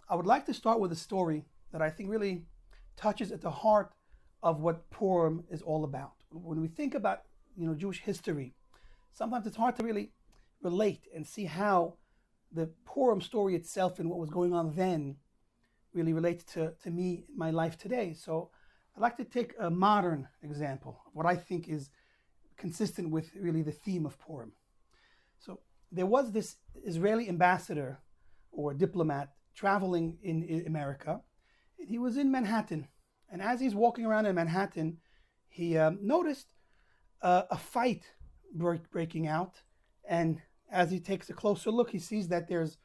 I would like to start with a story that I think really touches at the heart of what Purim is all about. When we think about Jewish history, sometimes it's hard to really relate and see how the Purim story itself and what was going on then really relates to me in my life today. So I'd like to take a modern example of what I think is consistent with really the theme of Purim. So there was this Israeli ambassador or diplomat traveling in America. He was in Manhattan, and as he's walking around in Manhattan, he noticed a fight breaking out. And as he takes a closer look, he sees that there's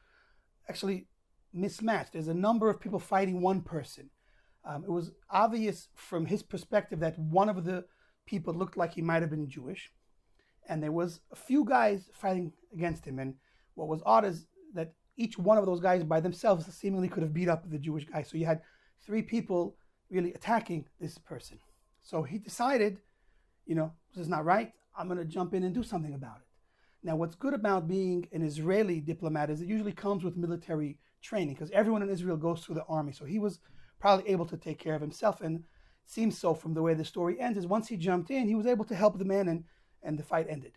actually mismatched. There's a number of people fighting one person. It was obvious from his perspective that one of the people looked like he might have been Jewish, and there was a few guys fighting against him. And what was odd is that each one of those guys by themselves seemingly could have beat up the Jewish guy. So you had three people really attacking this person. So he decided, this is not right. I'm going to jump in and do something about it. Now, what's good about being an Israeli diplomat is it usually comes with military training, because everyone in Israel goes through the army. So he was probably able to take care of himself, and it seems so from the way the story ends, is once he jumped in, he was able to help the man, and the fight ended.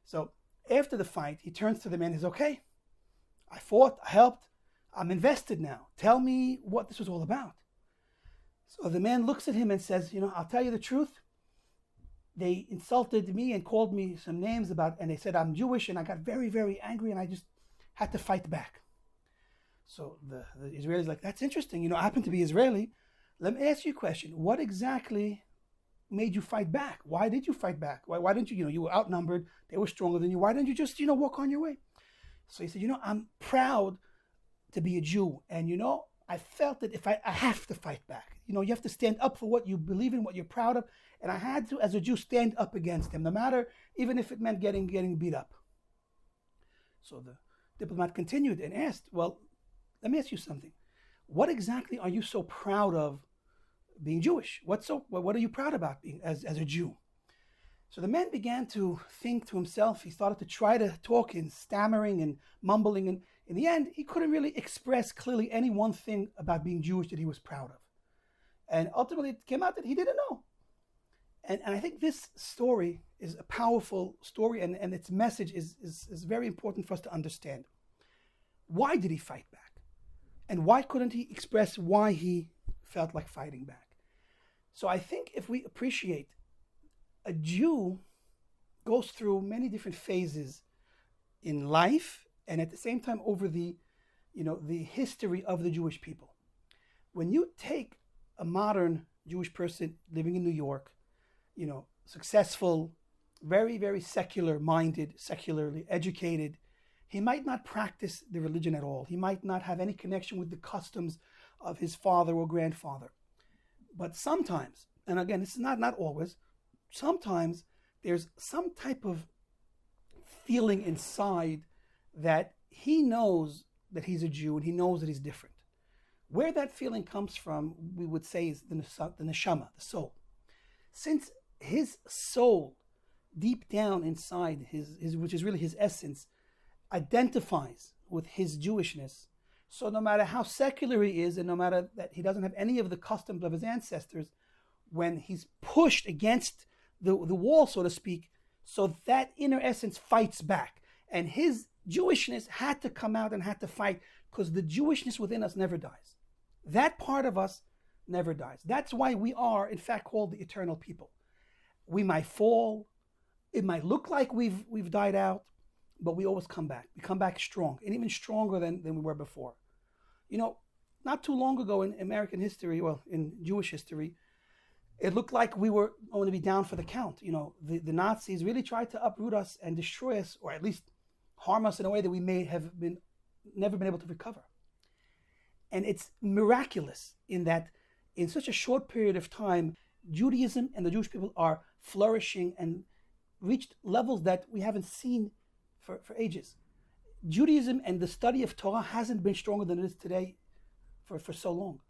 So after the fight, he turns to the man and says, okay, I fought, I helped, I'm invested now. Tell me what this was all about. So the man looks at him and says, I'll tell you the truth. They insulted me and called me some names and they said I'm Jewish, and I got very, very angry, and I just had to fight back. So the Israeli's like, that's interesting. I happen to be Israeli. Let me ask you a question. What exactly made you fight back? Why did you fight back? Why didn't you, you were outnumbered. They were stronger than you. Why didn't you just, walk on your way? So he said, I'm proud to be a Jew. And, I felt that if I have to fight back. You have to stand up for what you believe in, what you're proud of. And I had to, as a Jew, stand up against him, no matter, even if it meant getting beat up. So the diplomat continued and asked, well, let me ask you something. What exactly are you so proud of being Jewish? What are you proud about being as a Jew? So the man began to think to himself. He started to try to talk in stammering and mumbling. And in the end, he couldn't really express clearly any one thing about being Jewish that he was proud of. And ultimately, it came out that he didn't know. And I think this story is a powerful story, and its message is very important for us to understand. Why did he fight back? And why couldn't he express why he felt like fighting back? So I think if we appreciate, a Jew goes through many different phases in life, and at the same time over the history of the Jewish people. When you take a modern Jewish person living in New York, successful, very, very secular-minded, secularly educated, he might not practice the religion at all. He might not have any connection with the customs of his father or grandfather. But sometimes, and again, this is not always, sometimes there's some type of feeling inside that he knows that he's a Jew and he knows that he's different. Where that feeling comes from, we would say, is the neshama, the soul. Since his soul, deep down inside his which is really his essence, identifies with his Jewishness, so no matter how secular he is, and no matter that he doesn't have any of the customs of his ancestors, when he's pushed against the wall, so to speak, so that inner essence fights back. And his Jewishness had to come out and had to fight, because the Jewishness within us never dies. That part of us never dies. That's why we are, in fact, called the eternal people. We might fall. It might look like we've died out, but we always come back. We come back strong, and even stronger than we were before. Not too long ago in American history, well, in Jewish history, it looked like we were going to be down for the count. The Nazis really tried to uproot us and destroy us, or at least harm us in a way that we may have never been able to recover. And it's miraculous in that in such a short period of time, Judaism and the Jewish people are flourishing and reached levels that we haven't seen for ages. Judaism and the study of Torah hasn't been stronger than it is today for so long.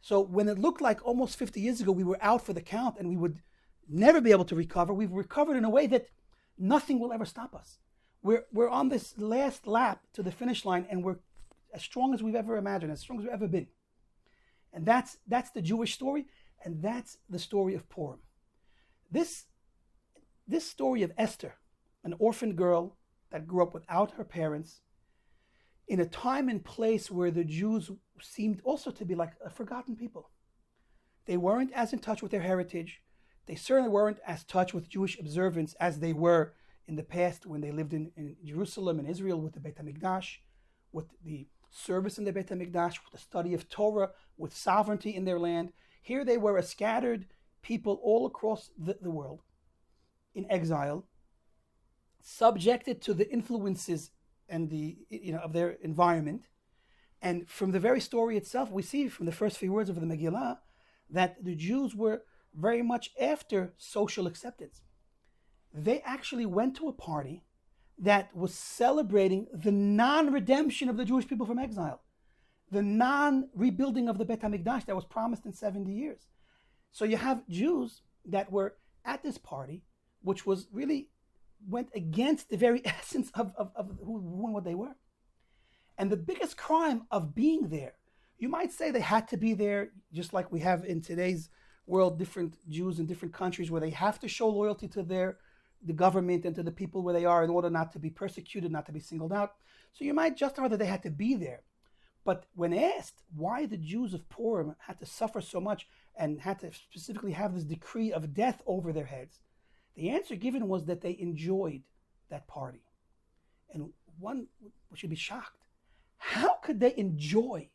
So when it looked like almost 50 years ago we were out for the count and we would never be able to recover, we've recovered in a way that nothing will ever stop us. We're on this last lap to the finish line, and we're as strong as we've ever imagined, as strong as we've ever been. And that's the Jewish story, and that's the story of Purim. This story of Esther, an orphan girl that grew up without her parents, in a time and place where the Jews seemed also to be like a forgotten people. They weren't as in touch with their heritage. They certainly weren't as in touch with Jewish observance as they were in the past when they lived in Jerusalem and Israel with the Beit HaMikdash, with the service in the Beit HaMikdash, with the study of Torah, with sovereignty in their land. Here they were a scattered people all across the world in exile, subjected to the influences and of their environment. And from the very story itself, we see from the first few words of the Megillah that the Jews were very much after social acceptance. They actually went to a party that was celebrating the non-redemption of the Jewish people from exile, the non-rebuilding of the Beit HaMikdash that was promised in 70 years. So you have Jews that were at this party, which was really went against the very essence of who and what they were. And the biggest crime of being there, you might say they had to be there, just like we have in today's world, different Jews in different countries where they have to show loyalty to the government and to the people where they are in order not to be persecuted, not to be singled out. So you might justify that they had to be there. But when asked why the Jews of Purim had to suffer so much and had to specifically have this decree of death over their heads, the answer given was that they enjoyed that party. And one should be shocked. How could they enjoy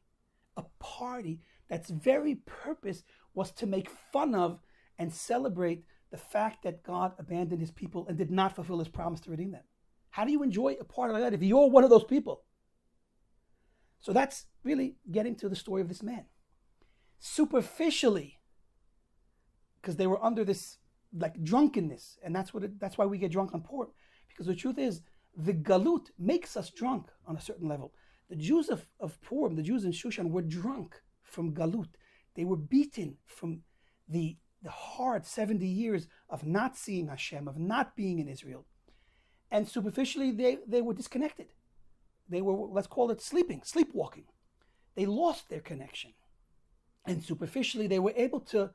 a party that's very purpose was to make fun of and celebrate the fact that God abandoned his people and did not fulfill his promise to redeem them? How do you enjoy a party like that if you're one of those people? So that's really getting to the story of this man. Superficially, because they were under this like drunkenness, and that's why we get drunk on Purim. Because the truth is, the galut makes us drunk on a certain level. The Jews of Purim, the Jews in Shushan, were drunk from galut. They were beaten from the hard 70 years of not seeing Hashem, of not being in Israel. And superficially, they were disconnected. They were, let's call it sleepwalking. They lost their connection. And superficially, they were able to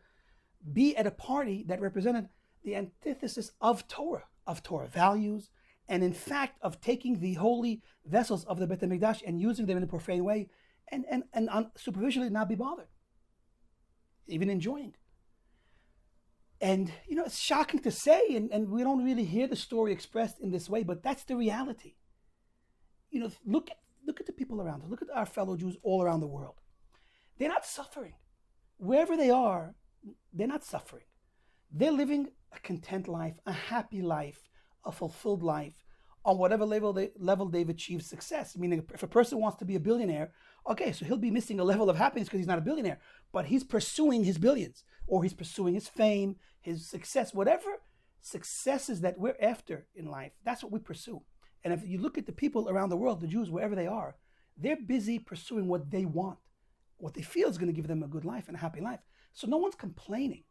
be at a party that represented the antithesis of Torah values, and in fact of taking the holy vessels of the Beit HaMikdash and using them in a profane way, and superficially not be bothered, even enjoying. And it's shocking to say, and we don't really hear the story expressed in this way, but that's the reality. Look at the people around us. Look at our fellow Jews all around the world. They're not suffering. Wherever they are, they're not suffering. They're living a content life, a happy life, a fulfilled life, on whatever level they've achieved success. Meaning, if a person wants to be a billionaire, okay, so he'll be missing a level of happiness because he's not a billionaire, but he's pursuing his billions, or he's pursuing his fame, his success, whatever successes that we're after in life, that's what we pursue. And if you look at the people around the world, the Jews, wherever they are, they're busy pursuing what they want, what they feel is going to give them a good life and a happy life. So no one's complaining.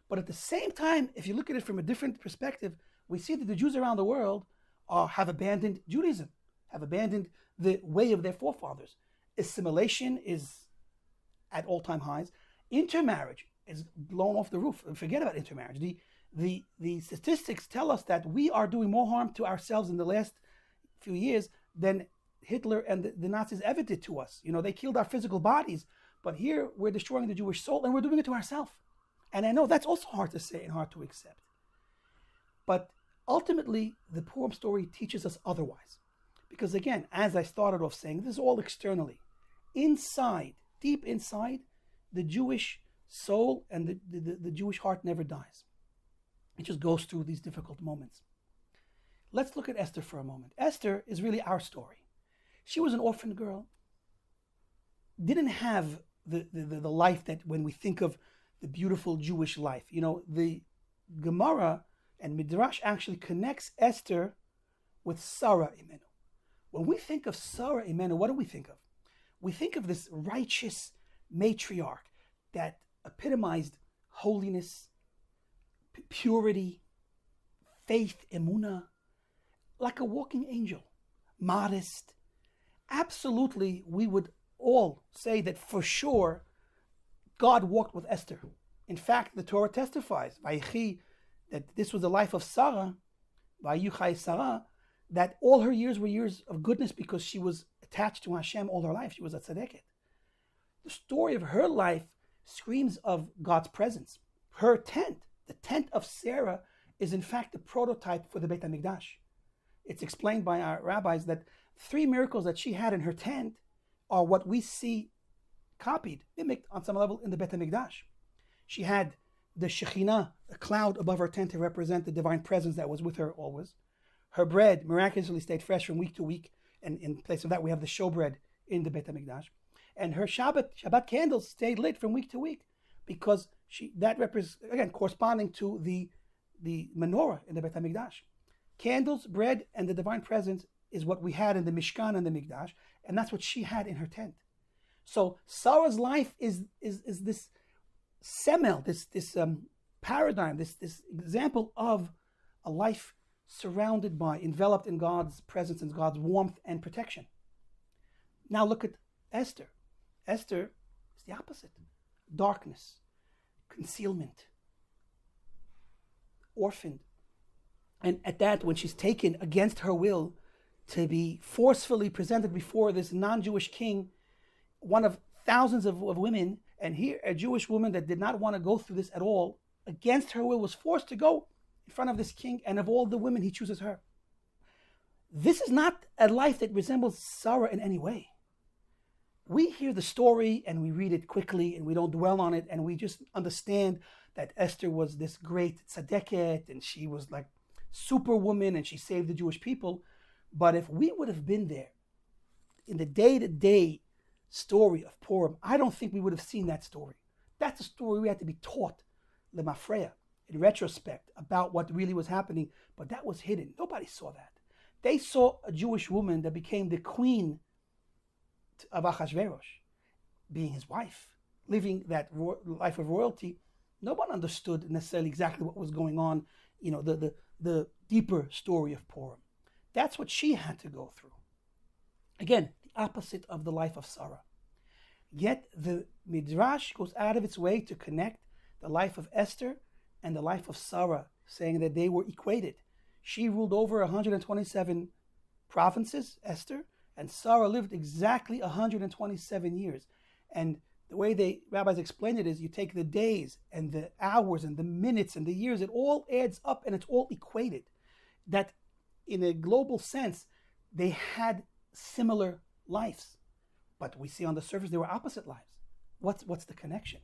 But at the same time, if you look at it from a different perspective, we see that the Jews around the world have abandoned Judaism, have abandoned the way of their forefathers. Assimilation is at all-time highs. Intermarriage is blown off the roof. Forget about intermarriage. The statistics tell us that we are doing more harm to ourselves in the last few years than Hitler and the Nazis ever did to us. They killed our physical bodies, but here we're destroying the Jewish soul, and we're doing it to ourselves. And I know that's also hard to say and hard to accept. But ultimately, the Purim story teaches us otherwise. Because again, as I started off saying, this is all externally. Inside, deep inside, the Jewish soul and the Jewish heart never dies. It just goes through these difficult moments. Let's look at Esther for a moment. Esther is really our story. She was an orphan girl, didn't have the life that when we think of the beautiful Jewish life. The Gemara and Midrash actually connects Esther with Sarah Imenu. When we think of Sarah Imenu, what do we think of? We think of this righteous matriarch that epitomized holiness, purity, faith, emunah, like a walking angel, modest. absolutely we would all say that for sure God walked with Esther. In fact, the Torah testifies, that this was the life of Sarah, Sarah, that all her years were years of goodness because she was attached to Hashem all her life. She was a tzaddiket. The story of her life screams of God's presence. Her tent, the tent of Sarah, is in fact the prototype for the Beit HaMikdash. It's explained by our rabbis that 3 miracles that she had in her tent are what we see copied, mimicked on some level in the Beit HaMikdash. She had the Shekhinah, a cloud above her tent to represent the divine presence that was with her always. Her bread miraculously stayed fresh from week to week, and in place of that we have the showbread in the Beit HaMikdash. And her Shabbat candles stayed lit from week to week because that represents, again, corresponding to the menorah in the Beit HaMikdash. Candles, bread, and the divine presence is what we had in the Mishkan and the Mikdash, and that's what she had in her tent. So Sarah's life is this semel, this paradigm, this example of a life surrounded by, enveloped in God's presence and God's warmth and protection. Now look at Esther. Esther is the opposite. Darkness, concealment, orphaned. And at that, when she's taken against her will to be forcefully presented before this non-Jewish king, one of thousands of women, and here a Jewish woman that did not want to go through this at all, against her will was forced to go in front of this king, and of all the women, he chooses her. This is not a life that resembles Sarah in any way. We hear the story and we read it quickly and we don't dwell on it, and we just understand that Esther was this great tzaddiket and she was like superwoman and she saved the Jewish people. But if we would have been there in the day-to-day story of Purim, I don't think we would have seen that story. That's a story we had to be taught, lemafreya, in retrospect, about what really was happening, but that was hidden. Nobody saw that. They saw a Jewish woman that became the queen of Achashverosh, being his wife, living that life of royalty. No one understood necessarily exactly what was going on, the deeper story of Purim. That's what she had to go through. Again, the opposite of the life of Sarah. Yet the Midrash goes out of its way to connect the life of Esther and the life of Sarah, saying that they were equated. She ruled over 127 provinces, Esther, and Sarah lived exactly 127 years. And the way the rabbis explain it is you take the days and the hours and the minutes and the years, it all adds up and it's all equated. That in a global sense, they had similar lives. But we see on the surface they were opposite lives. What's the connection?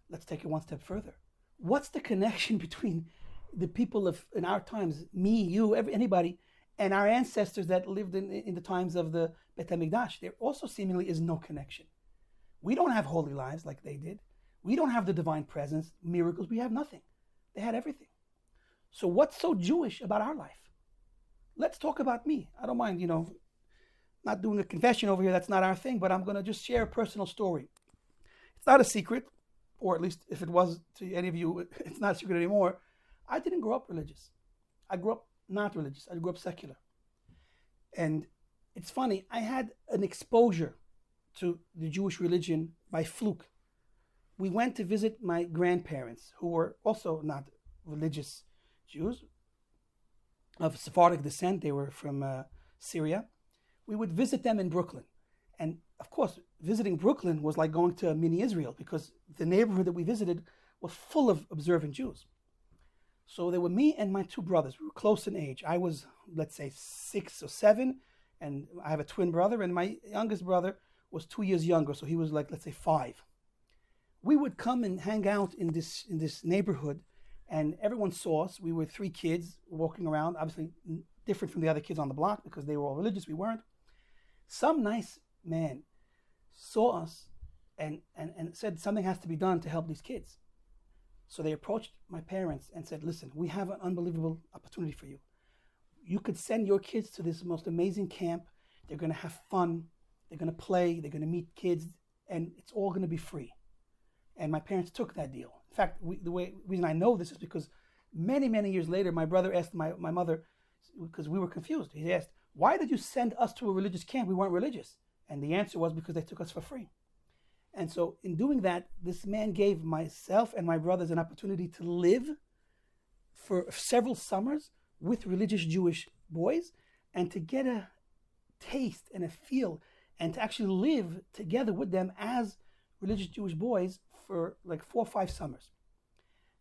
Let's take it one step further. What's the connection between the people of in our times, me, you, anybody, and our ancestors that lived in the times of the Beit HaMikdash? There also seemingly is no connection. We don't have holy lives like they did. We don't have the divine presence, miracles. We have nothing. They had everything. So what's so Jewish about our life? Let's talk about me. I don't mind, not doing a confession over here. That's not our thing, but I'm going to just share a personal story. It's not a secret, or at least if it was to any of you, it's not a secret anymore. I didn't grow up religious. I grew up not religious. I grew up secular. And it's funny, I had an exposure to the Jewish religion by fluke. We went to visit my grandparents, who were also not religious Jews, of Sephardic descent. They were from Syria. We would visit them in Brooklyn. And of course, visiting Brooklyn was like going to a mini Israel, because the neighborhood that we visited was full of observant Jews. So there were me and my 2 brothers. We were close in age. I was, let's say, 6 or 7, and I have a twin brother, and my youngest brother was 2 years younger, so he was like, let's say, 5. We would come and hang out in this neighborhood, and everyone saw us. We were 3 kids walking around, obviously different from the other kids on the block because they were all religious. We weren't. Some nice man saw us and said something has to be done to help these kids. So they approached my parents and said, listen, we have an unbelievable opportunity for you. You could send your kids to this most amazing camp. They're going to have fun. They're going to play. They're going to meet kids. And it's all going to be free. And my parents took that deal. In fact, the reason I know this is because many, many years later, my brother asked my mother, because we were confused. He asked, why did you send us to a religious camp? We weren't religious. And the answer was because they took us for free. And so in doing that, this man gave myself and my brothers an opportunity to live for several summers with religious Jewish boys and to get a taste and a feel and to actually live together with them as religious Jewish boys for like 4 or 5 summers.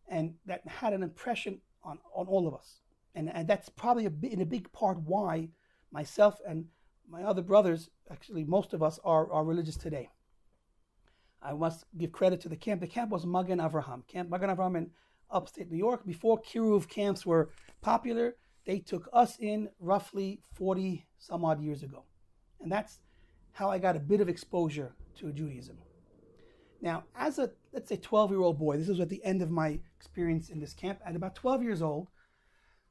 And that had an impression on all of us. And that's probably in a big part why myself and my other brothers, actually most of us, are religious today. I must give credit to the camp. The camp was Magen Avraham. Camp Magen Avraham in upstate New York. Before Kiruv camps were popular, they took us in roughly 40 some odd years ago. And that's how I got a bit of exposure to Judaism. Now, as a, let's say, 12-year-old boy, this was at the end of my experience in this camp, at about 12 years old.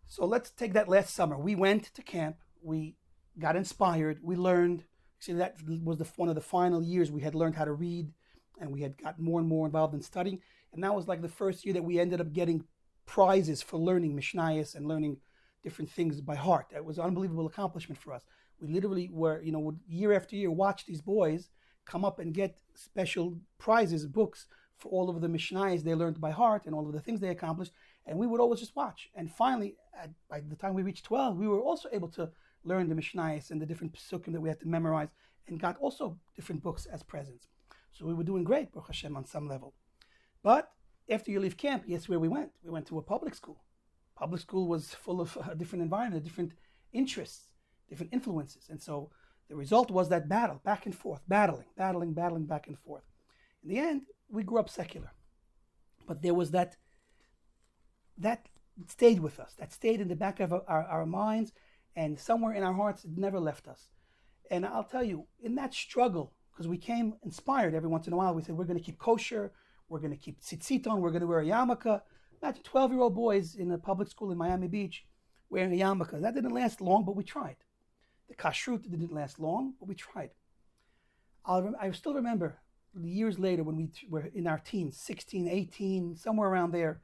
So let's take that last summer. We went to camp. We got inspired. We learned. See, that was one of the final years we had learned how to read, and we had gotten more and more involved in studying. And that was like the first year that we ended up getting prizes for learning Mishnayos and learning different things by heart. It was an unbelievable accomplishment for us. We literally were, would year after year watch these boys come up and get special prizes, books for all of the Mishnayos they learned by heart and all of the things they accomplished. And we would always just watch. And finally, by the time we reached 12, we were also able to learn the Mishnayos and the different psukim that we had to memorize, and got also different books as presents. So we were doing great, Baruch Hashem, on some level. But after you leave camp, guess where we went? We went to a public school. Public school was full of a different environment, different interests, different influences. And so the result was that battle, back and forth, battling, back and forth. In the end, we grew up secular. But there was that stayed with us, that stayed in the back of our minds, and somewhere in our hearts, it never left us. And I'll tell you, in that struggle, because we came inspired every once in a while, we said, we're going to keep kosher, we're going to keep tzitzit, we're going to wear a yarmulke. Imagine 12-year-old boys in a public school in Miami Beach wearing a yarmulke. That didn't last long, but we tried. The kashrut didn't last long, but we tried. I still remember years later when we were in our teens, 16, 18, somewhere around there.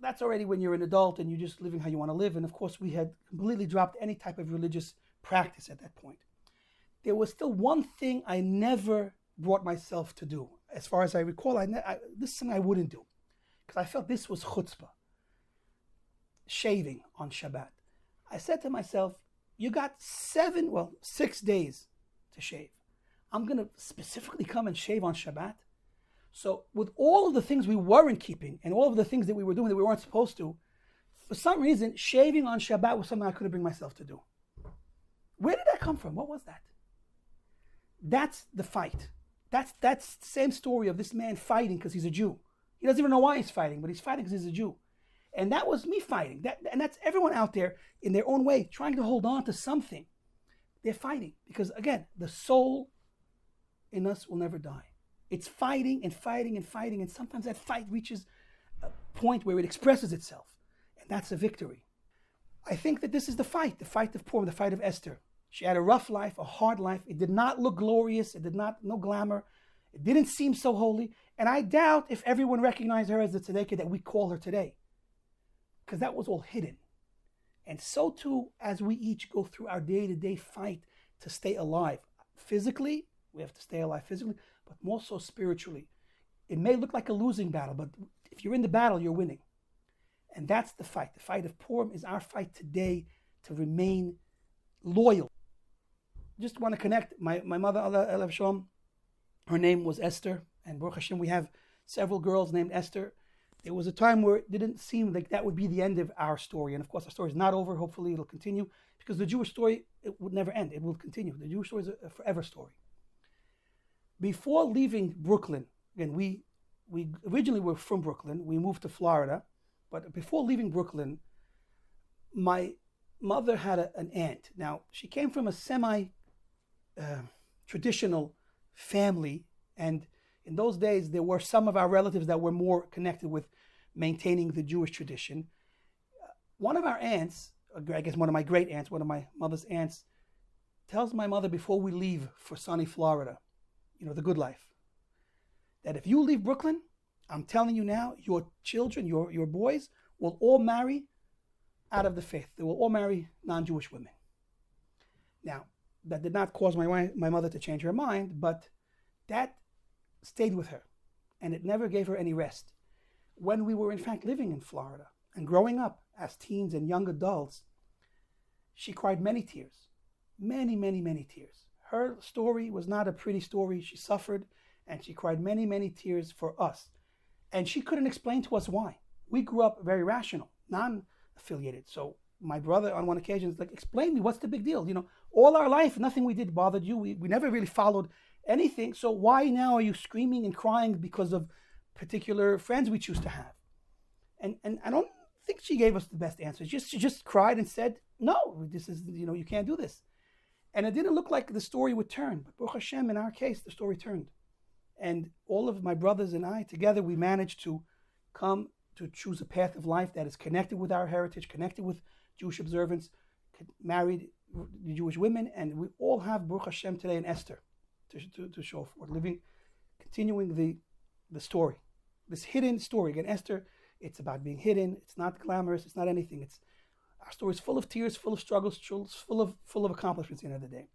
That's already when you're an adult and you're just living how you want to live. And of course, we had completely dropped any type of religious practice at that point. There was still one thing I never brought myself to do. As far as I recall, this thing I wouldn't do, because I felt this was chutzpah. Shaving on Shabbat. I said to myself, you got 6 days to shave. I'm going to specifically come and shave on Shabbat. So with all of the things we weren't keeping and all of the things that we were doing that we weren't supposed to, for some reason, shaving on Shabbat was something I couldn't bring myself to do. Where did that come from? What was that? That's the fight. That's the same story of this man fighting because he's a Jew. He doesn't even know why he's fighting, but he's fighting because he's a Jew. And that was me fighting. And that's everyone out there in their own way trying to hold on to something. They're fighting because, again, the soul in us will never die. It's fighting and fighting and fighting, and sometimes that fight reaches a point where it expresses itself, and that's a victory. I think that this is the fight of Purim, the fight of Esther. She had a rough life, a hard life. It did not look glorious. It did not, no glamour. It didn't seem so holy. And I doubt if everyone recognized her as the tzedekah that we call her today, because that was all hidden. And so too, as we each go through our day-to-day fight to stay alive. Physically, we have to stay alive physically, but more so spiritually. It may look like a losing battle, but if you're in the battle, you're winning. And that's the fight. The fight of Purim is our fight today to remain loyal. Just want to connect. My mother, Allah Shalom, her name was Esther, and Baruch Hashem, we have several girls named Esther. There was a time where it didn't seem like that would be the end of our story. And of course, our story is not over. Hopefully it'll continue, because the Jewish story, it would never end. It will continue. The Jewish story is a forever story. Before leaving Brooklyn, again, we originally were from Brooklyn. We moved to Florida. But before leaving Brooklyn, my mother had an aunt. Now, she came from a semi-traditional family. And in those days, there were some of our relatives that were more connected with maintaining the Jewish tradition. One of our aunts, I guess one of my great aunts, one of my mother's aunts, tells my mother before we leave for sunny Florida, the good life, that if you leave Brooklyn, I'm telling you now, your children, your boys will all marry out of the faith. They will all marry non-Jewish women. Now, that did not cause my mother to change her mind, but that stayed with her, and it never gave her any rest. When we were in fact living in Florida and growing up as teens and young adults, she cried many tears, many, many, many tears. Her story was not a pretty story. She suffered, and she cried many, many tears for us. And she couldn't explain to us why. We grew up very rational, non-affiliated. So my brother on one occasion is like, explain me, what's the big deal? All our life, nothing we did bothered you. We never really followed anything. So why now are you screaming and crying because of particular friends we choose to have? And I don't think she gave us the best answer. She just cried and said, no, this is, you can't do this. And it didn't look like the story would turn. But Baruch Hashem, in our case, the story turned. And all of my brothers and I, together, we managed to come to choose a path of life that is connected with our heritage, connected with Jewish observance, married Jewish women, and we all have Baruch Hashem today in Esther to show for, continuing the story, this hidden story. Again, Esther, it's about being hidden. It's not glamorous. It's not anything. Our story is full of tears, full of struggles, full of accomplishments at the end of the day.